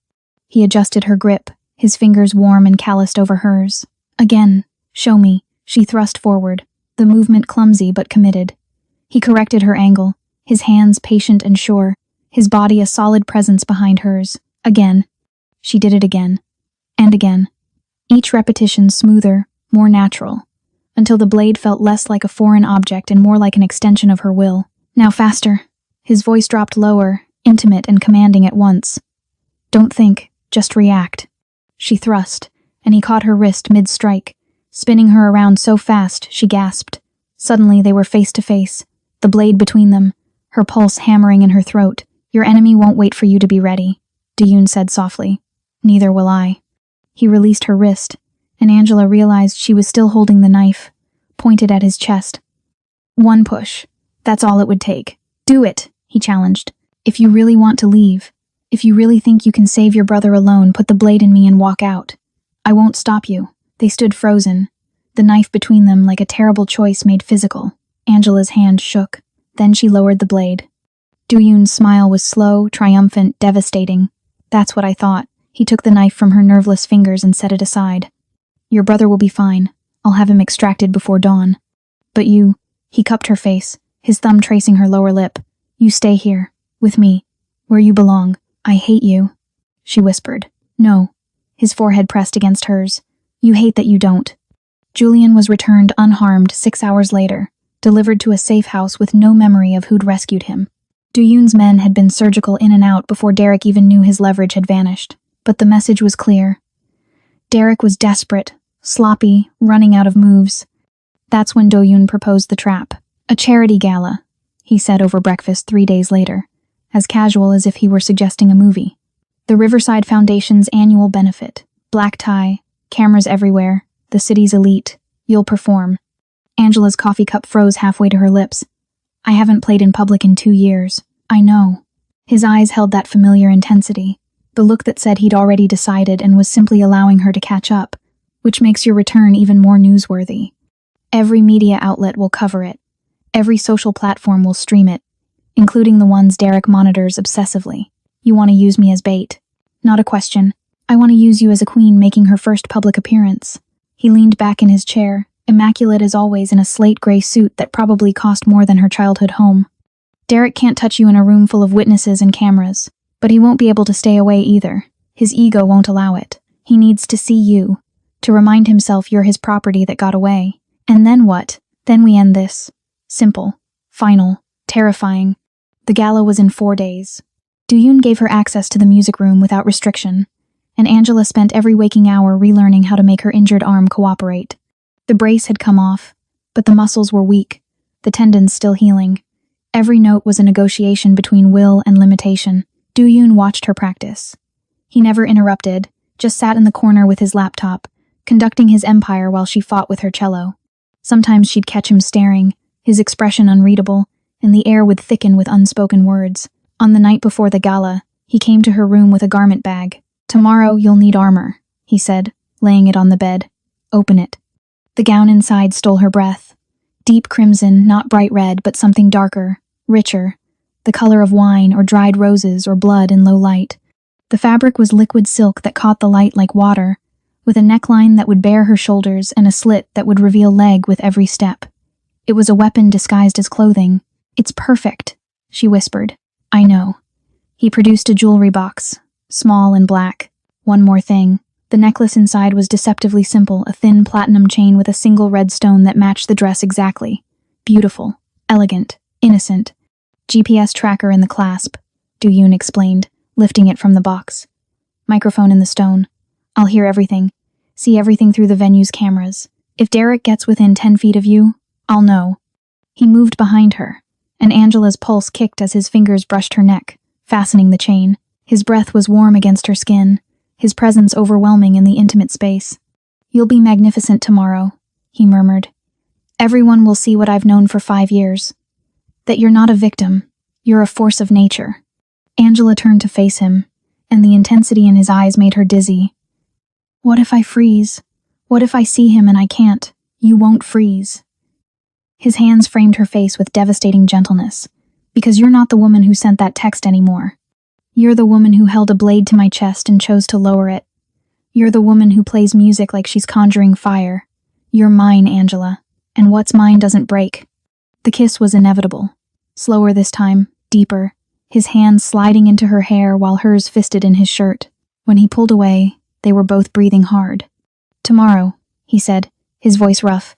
[SPEAKER 1] He adjusted her grip, his fingers warm and calloused over hers. Again. Show me. She thrust forward, the movement clumsy but committed. He corrected her angle, his hands patient and sure, his body a solid presence behind hers. Again. She did it again. And again. Each repetition smoother, more natural, until the blade felt less like a foreign object and more like an extension of her will. Now faster. His voice dropped lower, intimate and commanding at once. Don't think, just react. She thrust, and he caught her wrist mid-strike, spinning her around so fast she gasped. Suddenly they were face to face, the blade between them, her pulse hammering in her throat. Your enemy won't wait for you to be ready, Do-yoon said softly. Neither will I. He released her wrist, and Angela realized she was still holding the knife, pointed at his chest. One push. That's all it would take. Do it, he challenged. If you really want to leave, if you really think you can save your brother alone, put the blade in me and walk out. I won't stop you. They stood frozen, the knife between them like a terrible choice made physical. Angela's hand shook. Then she lowered the blade. Do-yoon's smile was slow, triumphant, devastating. That's what I thought. He took the knife from her nerveless fingers and set it aside. Your brother will be fine. I'll have him extracted before dawn. But you, he cupped her face, his thumb tracing her lower lip. You stay here, with me, where you belong. I hate you, she whispered. No. His forehead pressed against hers. You hate that you don't. Julian was returned unharmed 6 hours later, delivered to a safe house with no memory of who'd rescued him. Du-Yoon's men had been surgical in and out before Derek even knew his leverage had vanished, but the message was clear. Derek was desperate, sloppy, running out of moves. That's when Do-Yoon proposed the trap. A charity gala, he said over breakfast 3 days later, as casual as if he were suggesting a movie. The Riverside Foundation's annual benefit. Black tie, cameras everywhere, the city's elite. You'll perform. Angela's coffee cup froze halfway to her lips. I haven't played in public in 2 years. I know. His eyes held that familiar intensity, the look that said he'd already decided and was simply allowing her to catch up, which makes your return even more newsworthy. Every media outlet will cover it. Every social platform will stream it, including the ones Derek monitors obsessively. You want to use me as bait. Not a question. I want to use you as a queen making her first public appearance. He leaned back in his chair, immaculate as always in a slate gray suit that probably cost more than her childhood home. Derek can't touch you in a room full of witnesses and cameras, but he won't be able to stay away either. His ego won't allow it. He needs to see you, to remind himself you're his property that got away. And then what? Then we end this. Simple, final, terrifying. The gala was in 4 days. Du-Yoon gave her access to the music room without restriction, and Angela spent every waking hour relearning how to make her injured arm cooperate. The brace had come off, but the muscles were weak, the tendons still healing. Every note was a negotiation between will and limitation. Du-Yoon watched her practice. He never interrupted, just sat in the corner with his laptop, conducting his empire while she fought with her cello. Sometimes she'd catch him staring, his expression unreadable, and the air would thicken with unspoken words. On the night before the gala, he came to her room with a garment bag. Tomorrow you'll need armor, he said, laying it on the bed. Open it. The gown inside stole her breath. Deep crimson, not bright red, but something darker, richer, the color of wine or dried roses or blood in low light. The fabric was liquid silk that caught the light like water, with a neckline that would bare her shoulders and a slit that would reveal leg with every step. It was a weapon disguised as clothing. It's perfect, she whispered. I know. He produced a jewelry box, small and black. One more thing. The necklace inside was deceptively simple, a thin platinum chain with a single red stone that matched the dress exactly. Beautiful, elegant, innocent. GPS tracker in the clasp, Du-Yoon explained, lifting it from the box. Microphone in the stone. I'll hear everything. See everything through the venue's cameras. If Derek gets within 10 feet of you, I'll know. He moved behind her, and Angela's pulse kicked as his fingers brushed her neck, fastening the chain. His breath was warm against her skin, his presence overwhelming in the intimate space. You'll be magnificent tomorrow, he murmured. Everyone will see what I've known for 5 years. That you're not a victim, you're a force of nature. Angela turned to face him, and the intensity in his eyes made her dizzy. What if I freeze? What if I see him and I can't? You won't freeze. His hands framed her face with devastating gentleness. Because you're not the woman who sent that text anymore. You're the woman who held a blade to my chest and chose to lower it. You're the woman who plays music like she's conjuring fire. You're mine, Angela, and what's mine doesn't break. The kiss was inevitable. Slower this time, deeper, his hands sliding into her hair while hers fisted in his shirt. When he pulled away, they were both breathing hard. Tomorrow, he said, his voice rough.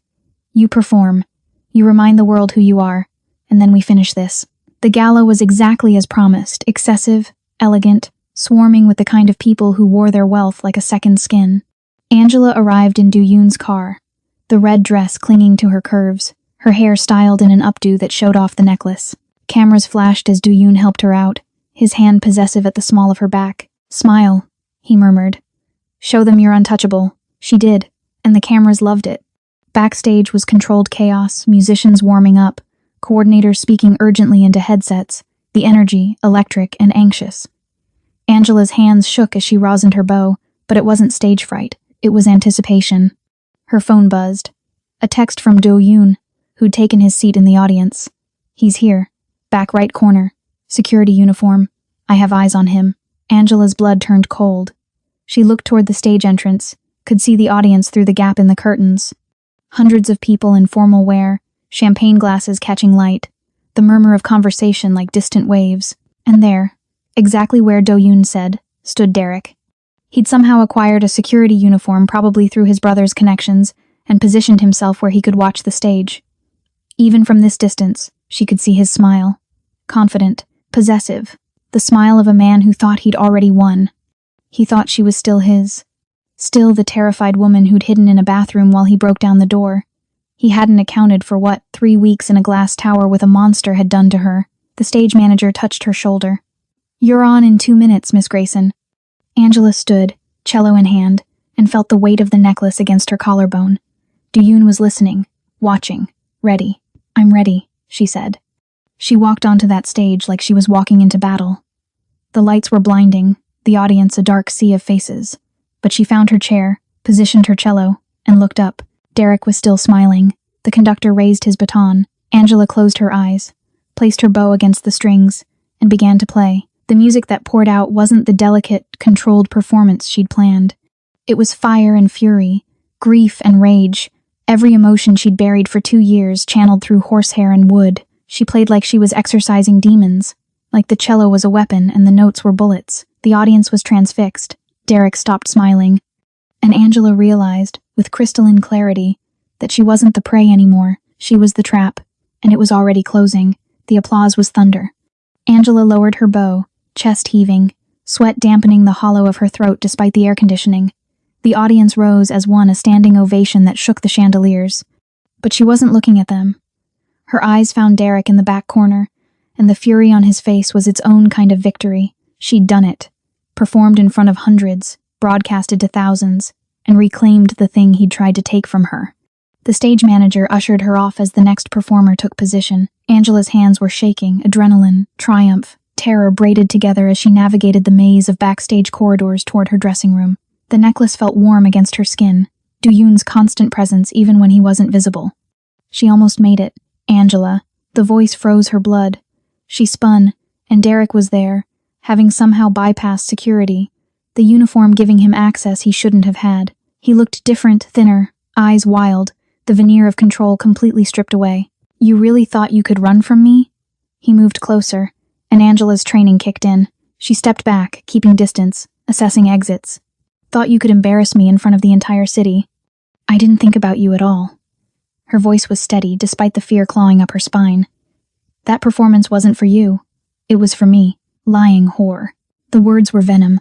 [SPEAKER 1] You perform. You remind the world who you are, and then we finish this. The gala was exactly as promised, excessive, elegant, swarming with the kind of people who wore their wealth like a second skin. Angela arrived in Du-Yoon's car, the red dress clinging to her curves, her hair styled in an updo that showed off the necklace. Cameras flashed as Du-Yoon helped her out, his hand possessive at the small of her back. Smile, he murmured. Show them you're untouchable. She did, and the cameras loved it. Backstage was controlled chaos, musicians warming up, coordinators speaking urgently into headsets, the energy, electric and anxious. Angela's hands shook as she rosined her bow, but it wasn't stage fright, it was anticipation. Her phone buzzed. A text from Do-Yoon, who'd taken his seat in the audience. He's here. Back right corner. Security uniform. I have eyes on him. Angela's blood turned cold. She looked toward the stage entrance, could see the audience through the gap in the curtains. Hundreds of people in formal wear, champagne glasses catching light, the murmur of conversation like distant waves. And there, exactly where Do-yoon said, stood Derek. He'd somehow acquired a security uniform, probably through his brother's connections, and positioned himself where he could watch the stage. Even from this distance, she could see his smile. Confident, possessive, the smile of a man who thought he'd already won. He thought she was still his. Still the terrified woman who'd hidden in a bathroom while he broke down the door. He hadn't accounted for what 3 weeks in a glass tower with a monster had done to her. The stage manager touched her shoulder. "You're on in 2 minutes, Miss Grayson." Angela stood, cello in hand, and felt the weight of the necklace against her collarbone. Do-yoon was listening, watching, ready. "I'm ready," she said. She walked onto that stage like she was walking into battle. The lights were blinding, the audience a dark sea of faces. But she found her chair, positioned her cello, and looked up. Derek was still smiling. The conductor raised his baton. Angela closed her eyes, placed her bow against the strings, and began to play. The music that poured out wasn't the delicate, controlled performance she'd planned. It was fire and fury, grief and rage, every emotion she'd buried for 2 years channeled through horsehair and wood. She played like she was exorcising demons, like the cello was a weapon and the notes were bullets. The audience was transfixed. Derek stopped smiling, and Angela realized, with crystalline clarity, that she wasn't the prey anymore. She was the trap, and it was already closing. The applause was thunder. Angela lowered her bow, chest heaving, sweat dampening the hollow of her throat despite the air conditioning. The audience rose as one, a standing ovation that shook the chandeliers. But she wasn't looking at them. Her eyes found Derek in the back corner, and the fury on his face was its own kind of victory. She'd done it. Performed in front of hundreds, broadcasted to thousands, and reclaimed the thing he'd tried to take from her. The stage manager ushered her off as the next performer took position. Angela's hands were shaking, adrenaline, triumph, terror braided together as she navigated the maze of backstage corridors toward her dressing room. The necklace felt warm against her skin, Do-yoon's constant presence even when he wasn't visible. She almost made it. Angela. The voice froze her blood. She spun, and Derek was there, having somehow bypassed security, the uniform giving him access he shouldn't have had. He looked different, thinner, eyes wild, the veneer of control completely stripped away. "You really thought you could run from me?" He moved closer, and Angela's training kicked in. She stepped back, keeping distance, assessing exits. "Thought you could embarrass me in front of the entire city." "I didn't think about you at all." Her voice was steady, despite the fear clawing up her spine. "That performance wasn't for you. It was for me. Lying whore." The words were venom.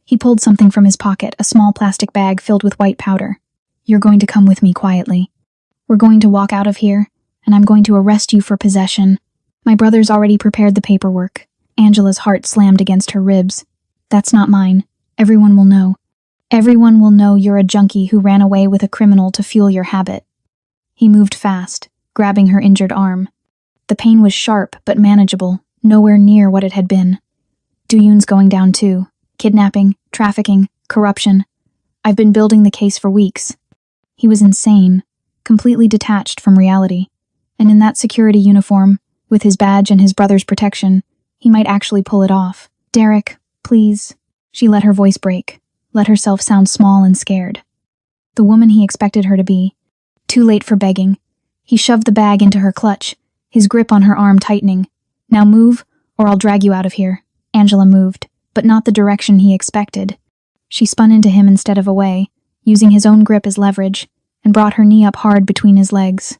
[SPEAKER 1] He pulled something from his pocket, a small plastic bag filled with white powder. "You're going to come with me quietly. We're going to walk out of here, and I'm going to arrest you for possession. My brother's already prepared the paperwork." Angela's heart slammed against her ribs. "That's not mine. Everyone will know. Everyone will know you're a junkie who ran away with a criminal to fuel your habit." He moved fast, grabbing her injured arm. The pain was sharp but manageable, nowhere near what it had been. "Do-yoon's going down too. Kidnapping, trafficking, corruption. I've been building the case for weeks." He was insane, completely detached from reality. And in that security uniform, with his badge and his brother's protection, he might actually pull it off. "Derek, please." She let her voice break, let herself sound small and scared. The woman he expected her to be. Too late for begging. He shoved the bag into her clutch, his grip on her arm tightening. "Now move, or I'll drag you out of here." Angela moved, but not the direction he expected. She spun into him instead of away, using his own grip as leverage, and brought her knee up hard between his legs.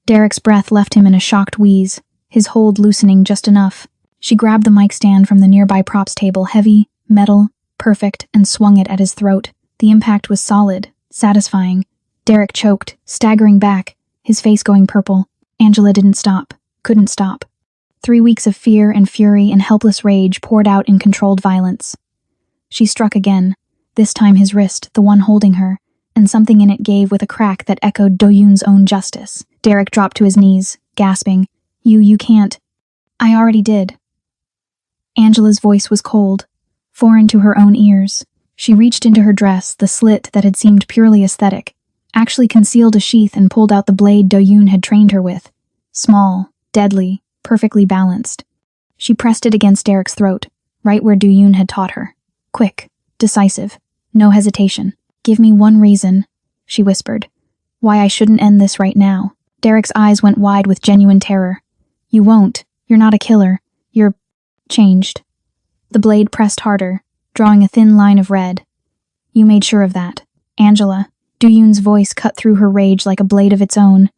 [SPEAKER 1] Derek's breath left him in a shocked wheeze, his hold loosening just enough. She grabbed the mic stand from the nearby props table, heavy, metal, perfect, and swung it at his throat. The impact was solid, satisfying. Derek choked, staggering back, his face going purple. Angela didn't stop, couldn't stop. 3 weeks of fear and fury and helpless rage poured out in controlled violence. She struck again, this time his wrist, the one holding her, and something in it gave with a crack that echoed Do-yoon's own justice. Derek dropped to his knees, gasping, You can't." "I already did." Angela's voice was cold, foreign to her own ears. She reached into her dress, the slit that had seemed purely aesthetic, actually concealed a sheath and pulled out the blade Do-yoon had trained her with. Small, deadly, perfectly balanced. She pressed it against Derek's throat, right where Do-yoon had taught her. Quick, decisive, no hesitation. "Give me one reason," she whispered, "why I shouldn't end this right now." Derek's eyes went wide with genuine terror. You won't. You're not a killer. You're changed. The blade pressed harder, drawing a thin line of red. You made sure of that. Angela. Du-Yoon's voice cut through her rage like a blade of its own.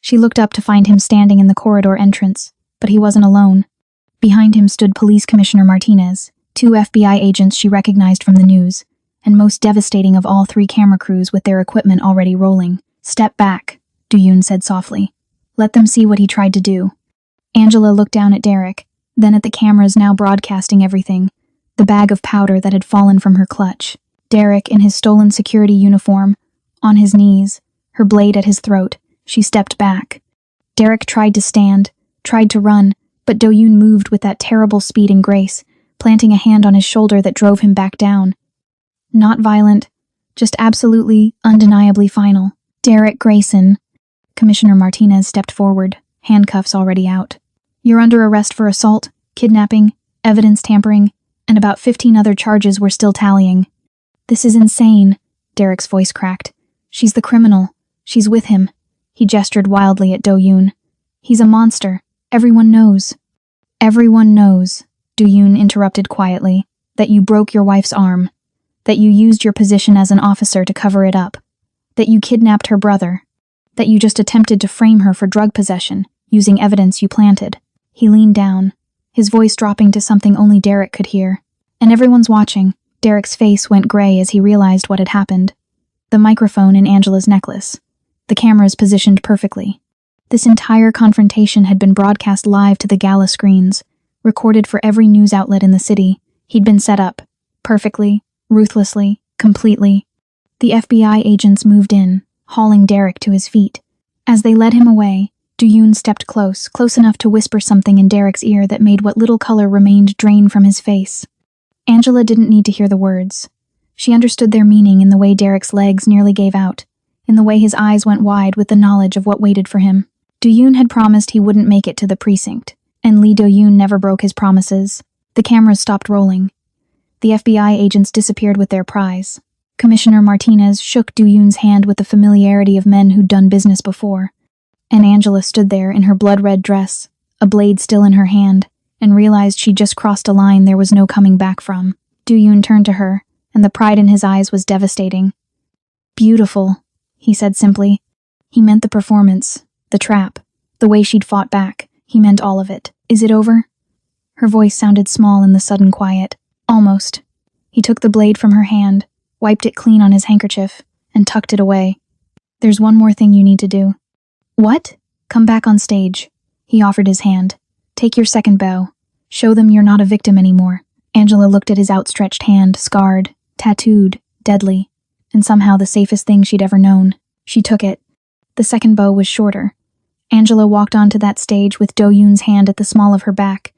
[SPEAKER 1] She looked up to find him standing in the corridor entrance, but he wasn't alone. Behind him stood Police Commissioner Martinez, 2 FBI agents she recognized from the news, and most devastating of all 3 camera crews with their equipment already rolling. Step back, Du-Yoon said softly. Let them see what he tried to do. Angela looked down at Derek, then at the cameras now broadcasting everything, the bag of powder that had fallen from her clutch. Derek, in his stolen security uniform, on his knees, her blade at his throat, she stepped back. Derek tried to stand, tried to run, but Do-Yoon moved with that terrible speed and grace, planting a hand on his shoulder that drove him back down. Not violent, just absolutely, undeniably final. Derek Grayson. Commissioner Martinez stepped forward, handcuffs already out. You're under arrest for assault, kidnapping, evidence tampering, and about 15 other charges we're still tallying. This is insane, Derek's voice cracked. She's the criminal. She's with him. He gestured wildly at Do-Yoon. He's a monster. Everyone knows. Everyone knows, Do-Yoon interrupted quietly, that you broke your wife's arm, that you used your position as an officer to cover it up, that you kidnapped her brother, that you just attempted to frame her for drug possession, using evidence you planted. He leaned down, his voice dropping to something only Derek could hear. And everyone's watching. Derek's face went gray as he realized what had happened. The microphone in Angela's necklace. The cameras positioned perfectly. This entire confrontation had been broadcast live to the gala screens, recorded for every news outlet in the city. He'd been set up. Perfectly, ruthlessly, completely. The FBI agents moved in, hauling Derek to his feet. As they led him away, Do-Yoon stepped close enough to whisper something in Derek's ear that made what little color remained drain from his face. Angela didn't need to hear the words. She understood their meaning in the way Derek's legs nearly gave out, in the way his eyes went wide with the knowledge of what waited for him. Do-Yoon had promised he wouldn't make it to the precinct, and Lee Do-Yoon never broke his promises. The cameras stopped rolling. The FBI agents disappeared with their prize. Commissioner Martinez shook Do-Yoon's hand with the familiarity of men who'd done business before. And Angela stood there in her blood-red dress, a blade still in her hand, and realized she'd just crossed a line there was no coming back from. Do-Yoon turned to her, and the pride in his eyes was devastating. Beautiful, he said simply. He meant the performance, the trap, the way she'd fought back. He meant all of it. Is it over? Her voice sounded small in the sudden quiet. Almost. He took the blade from her hand, wiped it clean on his handkerchief, and tucked it away. There's one more thing you need to do. What? Come back on stage. He offered his hand. Take your second bow. Show them you're not a victim anymore. Angela looked at his outstretched hand, scarred, tattooed, deadly, and somehow the safest thing she'd ever known. She took it. The second bow was shorter. Angela walked onto that stage with Do-Yoon's hand at the small of her back,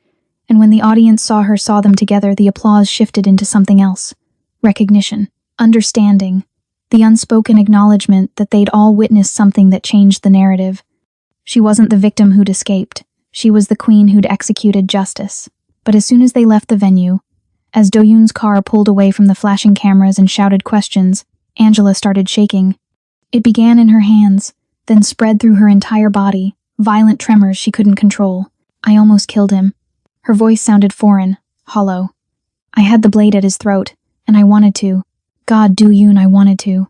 [SPEAKER 1] and when the audience saw them together, the applause shifted into something else. Recognition. Understanding. The unspoken acknowledgement that they'd all witnessed something that changed the narrative. She wasn't the victim who'd escaped. She was the queen who'd executed justice. But as soon as they left the venue, as Do-Yoon's car pulled away from the flashing cameras and shouted questions, Angela started shaking. It began in her hands, then spread through her entire body, violent tremors she couldn't control. I almost killed him. Her voice sounded foreign, hollow. I had the blade at his throat, and I wanted to. God, Do-Yoon, I wanted to.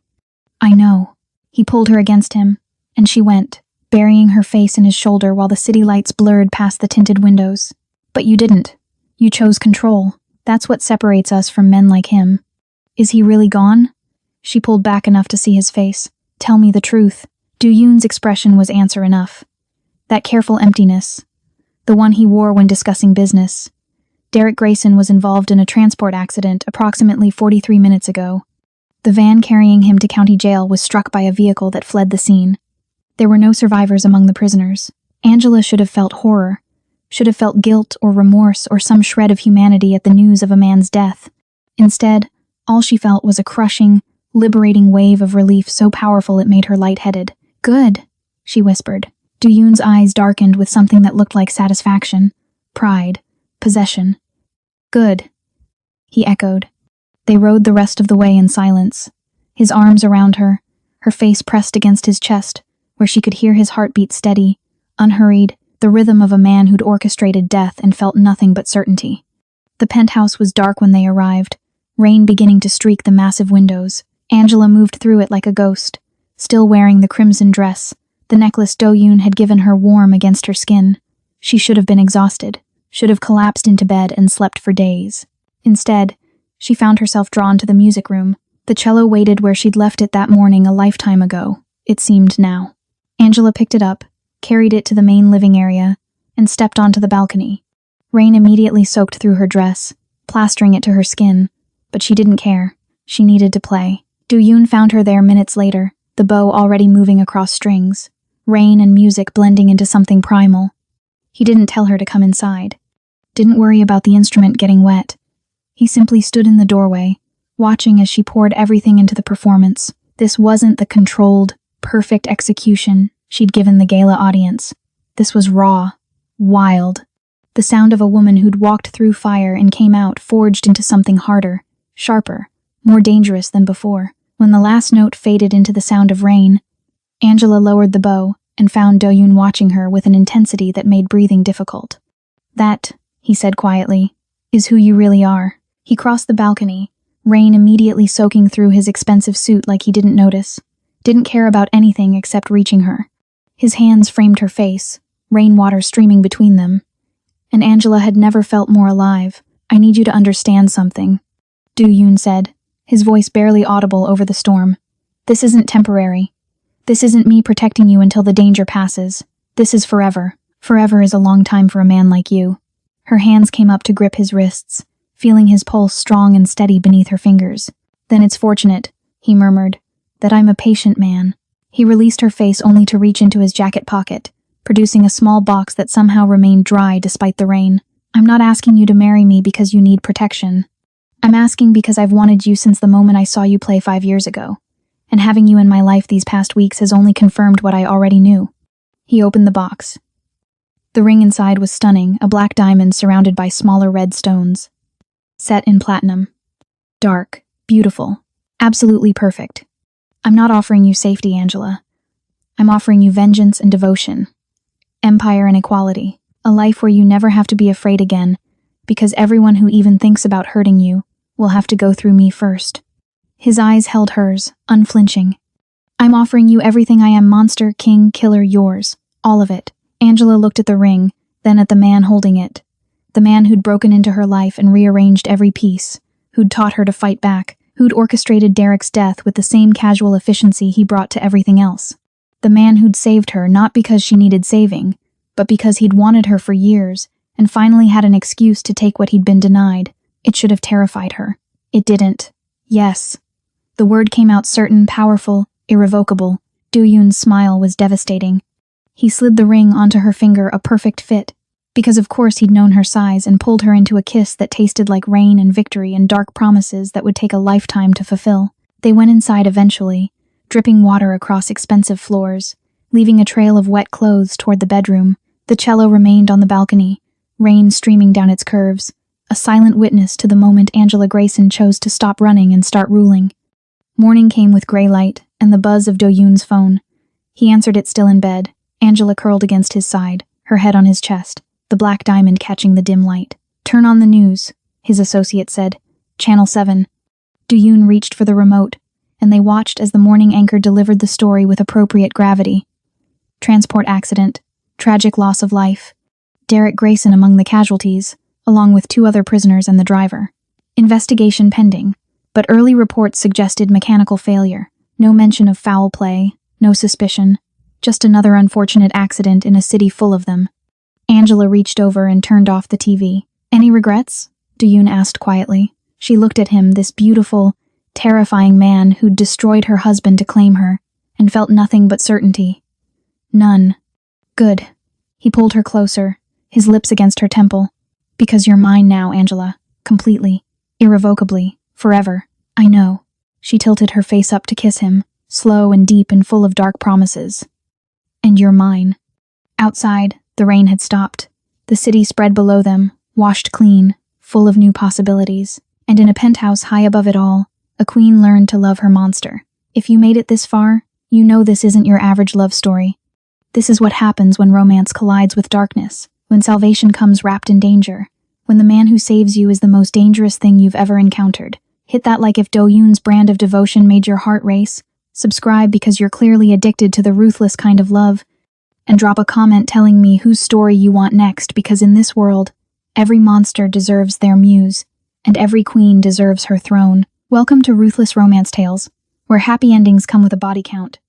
[SPEAKER 1] I know. He pulled her against him, and she went, burying her face in his shoulder while the city lights blurred past the tinted windows. But you didn't. You chose control. That's what separates us from men like him. Is he really gone? She pulled back enough to see his face. Tell me the truth. Do-Yoon's expression was answer enough. That careful emptiness. The one he wore when discussing business. Derek Grayson was involved in a transport accident approximately 43 minutes ago. The van carrying him to county jail was struck by a vehicle that fled the scene. There were no survivors among the prisoners. Angela should have felt horror, should have felt guilt or remorse or some shred of humanity at the news of a man's death. Instead, all she felt was a crushing, liberating wave of relief so powerful it made her lightheaded. Good, she whispered. Do-Yoon's eyes darkened with something that looked like satisfaction, pride, possession. Good, he echoed. They rode the rest of the way in silence, his arms around her, her face pressed against his chest, where she could hear his heartbeat steady, unhurried, the rhythm of a man who'd orchestrated death and felt nothing but certainty. The penthouse was dark when they arrived, rain beginning to streak the massive windows. Angela moved through it like a ghost, still wearing the crimson dress, the necklace Do-yoon had given her warm against her skin. She should have been exhausted, should have collapsed into bed and slept for days. Instead, she found herself drawn to the music room. The cello waited where she'd left it that morning a lifetime ago, it seemed now. Angela picked it up, carried it to the main living area, and stepped onto the balcony. Rain immediately soaked through her dress, plastering it to her skin, but she didn't care. She needed to play. Do-yoon found her there minutes later, the bow already moving across strings, rain and music blending into something primal. He didn't tell her to come inside, didn't worry about the instrument getting wet. He simply stood in the doorway, watching as she poured everything into the performance. This wasn't the controlled, perfect execution she'd given the gala audience. This was raw, wild. The sound of a woman who'd walked through fire and came out forged into something harder, sharper, more dangerous than before. When the last note faded into the sound of rain, Angela lowered the bow and found Do-yoon watching her with an intensity that made breathing difficult. "That," he said quietly, "is who you really are." He crossed the balcony, rain immediately soaking through his expensive suit like he didn't notice, didn't care about anything except reaching her. His hands framed her face, rainwater streaming between them. And Angela had never felt more alive. "I need you to understand something," Do-yoon said, his voice barely audible over the storm. "This isn't temporary. This isn't me protecting you until the danger passes. This is forever. Forever is a long time for a man like you." Her hands came up to grip his wrists, feeling his pulse strong and steady beneath her fingers. "Then it's fortunate," he murmured, "that I'm a patient man." He released her face only to reach into his jacket pocket, producing a small box that somehow remained dry despite the rain. "I'm not asking you to marry me because you need protection. I'm asking because I've wanted you since the moment I saw you play 5 years ago, and having you in my life these past weeks has only confirmed what I already knew." He opened the box. The ring inside was stunning, a black diamond surrounded by smaller red stones. Set in platinum. Dark, beautiful, absolutely perfect. "I'm not offering you safety, Angela. I'm offering you vengeance and devotion. Empire and equality. A life where you never have to be afraid again, because everyone who even thinks about hurting you will have to go through me first." His eyes held hers, unflinching. "I'm offering you everything I am, monster, king, killer, yours. All of it." Angela looked at the ring, then at the man holding it. The man who'd broken into her life and rearranged every piece, who'd taught her to fight back, who'd orchestrated Derek's death with the same casual efficiency he brought to everything else. The man who'd saved her not because she needed saving, but because he'd wanted her for years and finally had an excuse to take what he'd been denied. It should have terrified her. It didn't. Yes. The word came out certain, powerful, irrevocable. Do-yoon's smile was devastating. He slid the ring onto her finger, a perfect fit, because of course he'd known her size, and pulled her into a kiss that tasted like rain and victory and dark promises that would take a lifetime to fulfill. They went inside eventually, dripping water across expensive floors, leaving a trail of wet clothes toward the bedroom. The cello remained on the balcony, rain streaming down its curves, a silent witness to the moment Angela Grayson chose to stop running and start ruling. Morning came with gray light and the buzz of Do-yoon's phone. He answered it still in bed, Angela curled against his side, her head on his chest, the black diamond catching the dim light. "Turn on the news," his associate said. "Channel 7. Do-yoon reached for the remote, and they watched as the morning anchor delivered the story with appropriate gravity. Transport accident, tragic loss of life. Derek Grayson among the casualties, along with 2 other prisoners and the driver. Investigation pending, but early reports suggested mechanical failure. No mention of foul play, no suspicion. Just another unfortunate accident in a city full of them." Angela reached over and turned off the TV. "Any regrets?" Do-yoon asked quietly. She looked at him, this beautiful, terrifying man who'd destroyed her husband to claim her, and felt nothing but certainty. "None." "Good." He pulled her closer, his lips against her temple. "Because you're mine now, Angela. Completely. Irrevocably. Forever. I know." She tilted her face up to kiss him, slow and deep and full of dark promises. "And you're mine." Outside, the rain had stopped. The city spread below them, washed clean, full of new possibilities. And in a penthouse high above it all, a queen learned to love her monster. If you made it this far, You know this isn't your average love story. This is what happens when romance collides with darkness, when salvation comes wrapped in danger, when the man who saves you is the most dangerous thing you've ever encountered. Hit that like if Do-yoon's brand of devotion made your heart race. Subscribe because you're clearly addicted to the ruthless kind of love. And drop a comment telling me whose story you want next, because in this world, every monster deserves their muse, and every queen deserves her throne. Welcome to Ruthless Romance Tales, where happy endings come with a body count.